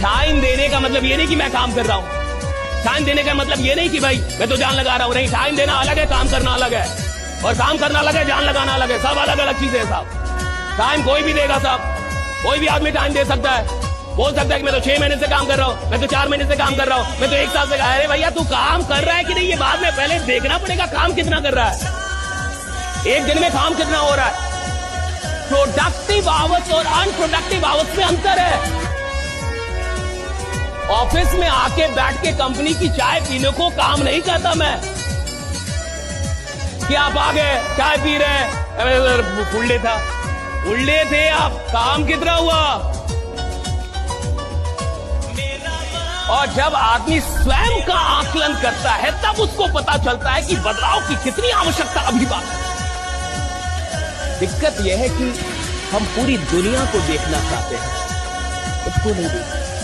Time देने का मतलब ये नहीं कि मैं काम कर रहा हूं। टाइम देने का मतलब ये नहीं कि भाई मैं तो जान लगा रहा हूं। नहीं, टाइम देना अलग है, काम करना अलग है। और काम करना अलग है, जान लगाना अलग है। सब अलग अलग चीजें हैं साहब। टाइम कोई भी देगा साहब, कोई भी आदमी टाइम दे सकता है। बोल सकता है कि मैं तो 6 महीने से काम कर रहा हूं, मैं तो 4 महीने से काम कर रहा हूं, मैं तो 1 साल से। अरे भैया तू काम कर रहा है कि नहीं, ये बाद में पहले देखना पड़ेगा काम कितना कर रहा है, एक दिन में काम कितना हो रहा है। प्रोडक्टिव आवर्स और अनप्रोडक्टिव आवर्स में अंतर है। ऑफिस में आके बैठ के कंपनी की चाय पीने को काम नहीं कहता मैं कि आप आ गए चाय पी रहे। फुल्ले था, फुल्ले थे आप, काम कितना हुआ। और जब आदमी स्वयं का आकलन करता है तब उसको पता चलता है कि बदलाव की कितनी आवश्यकता अभी बात। दिक्कत यह है कि हम पूरी दुनिया को देखना चाहते हैं, उसको नहीं देखते।